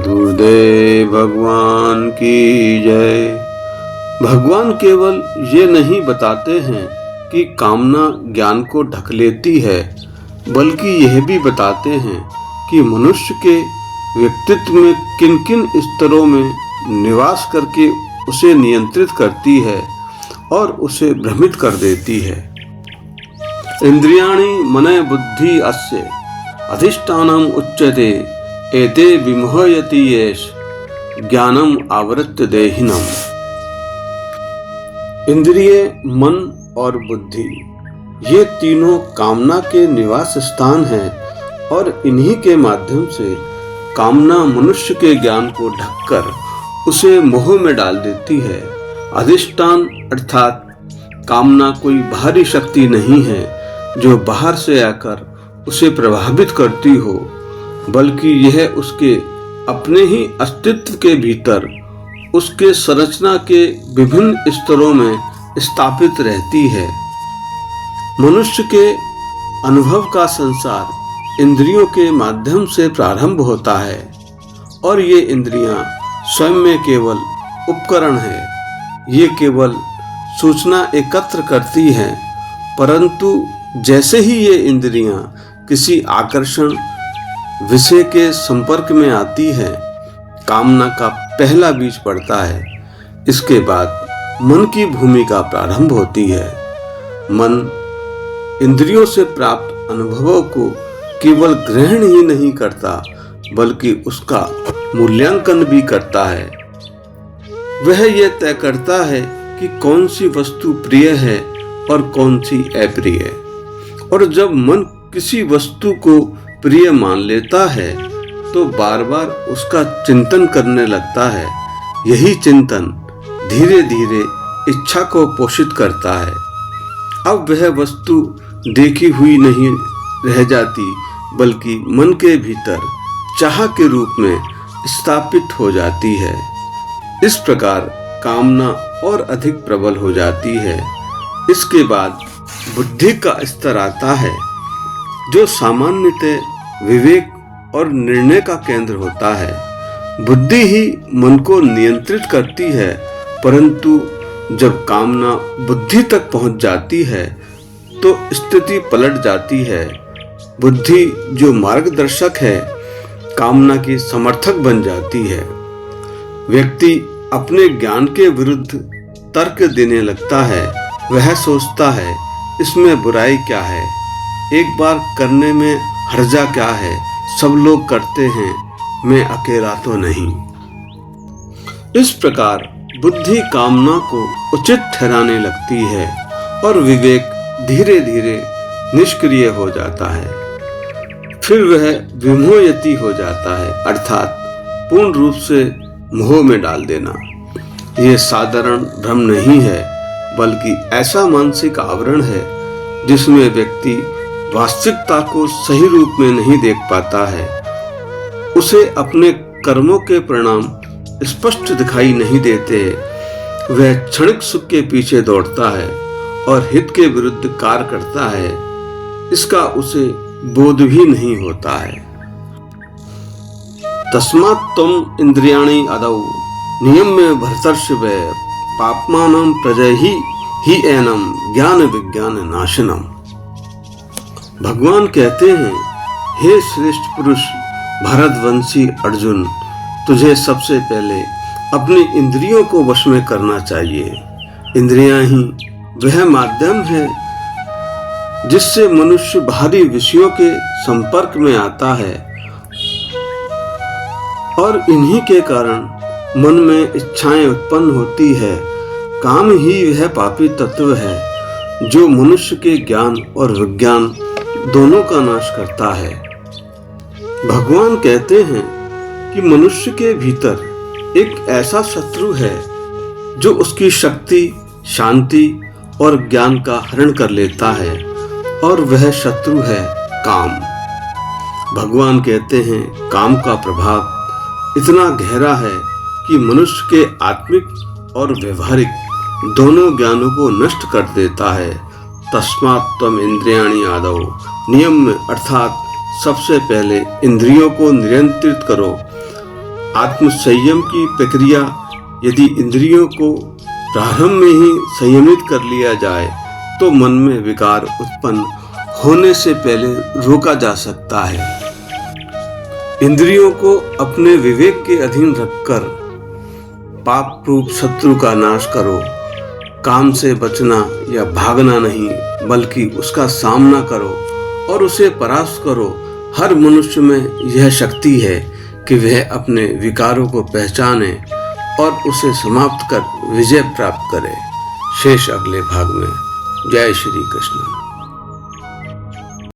गुरुदेव भगवान की जय। भगवान केवल ये नहीं बताते हैं कि कामना ज्ञान को ढक लेती है, बल्कि यह भी बताते हैं कि मनुष्य के व्यक्तित्व में किन किन स्तरों में निवास करके उसे नियंत्रित करती है और उसे भ्रमित कर देती है। इंद्रियाणि मनः बुद्धि अस्य अधिष्ठानम् उच्यते एते विमोहयति येष ज्ञानम आवृत्य देहिनम। इंद्रिय, मन और बुद्धि ये तीनों कामना के निवास स्थान हैं और इन्हीं के माध्यम से कामना मनुष्य के ज्ञान को ढककर उसे मोह में डाल देती है। अधिष्ठान अर्थात कामना कोई बाहरी शक्ति नहीं है जो बाहर से आकर उसे प्रभावित करती हो, बल्कि यह उसके अपने ही अस्तित्व के भीतर उसके संरचना के विभिन्न स्तरों में स्थापित रहती है। मनुष्य के अनुभव का संसार इंद्रियों के माध्यम से प्रारंभ होता है और ये इंद्रियां स्वयं में केवल उपकरण है। ये केवल सूचना एकत्र करती हैं, परंतु जैसे ही ये इंद्रियां किसी आकर्षण विषय के संपर्क में आती है, कामना का पहला बीज पड़ता है। इसके बाद मन की भूमिका प्रारंभ होती है। मन इंद्रियों से प्राप्त अनुभवों को केवल ग्रहण ही नहीं करता, बल्कि उसका मूल्यांकन भी करता है। वह यह तय करता है कि कौन सी वस्तु प्रिय है और कौन सी अप्रिय। और जब मन किसी वस्तु को प्रिय मान लेता है तो बार बार उसका चिंतन करने लगता है। यही चिंतन धीरे धीरे इच्छा को पोषित करता है। अब वह वस्तु देखी हुई नहीं रह जाती, बल्कि मन के भीतर चाह के रूप में स्थापित हो जाती है। इस प्रकार कामना और अधिक प्रबल हो जाती है। इसके बाद बुद्धि का स्तर आता है, जो सामान्यतः विवेक और निर्णय का केंद्र होता है। बुद्धि ही मन को नियंत्रित करती है, परंतु जब कामना बुद्धि तक पहुंच जाती है तो स्थिति पलट जाती है। बुद्धि जो मार्गदर्शक है, कामना की समर्थक बन जाती है। व्यक्ति अपने ज्ञान के विरुद्ध तर्क देने लगता है। वह सोचता है, इसमें बुराई क्या है, एक बार करने में हर्जा क्या है, सब लोग करते हैं, मैं अकेला तो नहीं। इस प्रकार बुद्धि कामना को उचित ठहराने लगती है और विवेक धीरे धीरे निष्क्रिय हो जाता है। फिर वह विमोहयति हो जाता है, अर्थात पूर्ण रूप से मोह में डाल देना। यह साधारण भ्रम नहीं है, बल्कि ऐसा मानसिक आवरण है जिसमें व्यक्ति वास्तविकता को सही रूप में नहीं देख पाता है। उसे अपने कर्मों के परिणाम स्पष्ट दिखाई नहीं देते। वह क्षणिक सुख के पीछे दौड़ता है और हित के विरुद्ध कार्य करता है। इसका उसे बोध भी नहीं होता है। तस्मात् त्वम् इंद्रियाणि आदौ नियम्य भर्तर्षभ पाप्मानं प्रजहि ही एनम ज्ञान विज्ञान नाशनम। भगवान कहते हैं, हे श्रेष्ठ पुरुष भरतवंशी अर्जुन, तुझे सबसे पहले अपनी इंद्रियों को वश में करना चाहिए। इंद्रियां ही वह माध्यम है जिससे मनुष्य बाहरी विषयों के संपर्क में आता है और इन्हीं के कारण मन में इच्छाएं उत्पन्न होती है। काम ही वह पापी तत्व है जो मनुष्य के ज्ञान और विज्ञान दोनों का नाश करता है। भगवान कहते हैं कि मनुष्य के भीतर एक ऐसा शत्रु है जो उसकी शक्ति, शांति और ज्ञान का हरण कर लेता है, और वह शत्रु है काम। भगवान कहते हैं, काम का प्रभाव इतना गहरा है कि मनुष्य के आत्मिक और व्यवहारिक दोनों ज्ञानों को नष्ट कर देता है। तस्मात् त्वम् इंद्रियाणि आदौ नियम्य, अर्थात सबसे पहले इंद्रियों को नियंत्रित करो आत्म संयम की प्रक्रिया यदि इंद्रियों को प्रारंभ में ही संयमित कर लिया जाए तो मन में विकार उत्पन्न होने से पहले रोका जा सकता है। इंद्रियों को अपने विवेक के अधीन रखकर पाप रूप शत्रु का नाश करो। काम से बचना या भागना नहीं, बल्कि उसका सामना करो और उसे परास्त करो। हर मनुष्य में यह शक्ति है कि वह अपने विकारों को पहचाने और उसे समाप्त कर विजय प्राप्त करे। शेष अगले भाग में। जय श्री कृष्ण।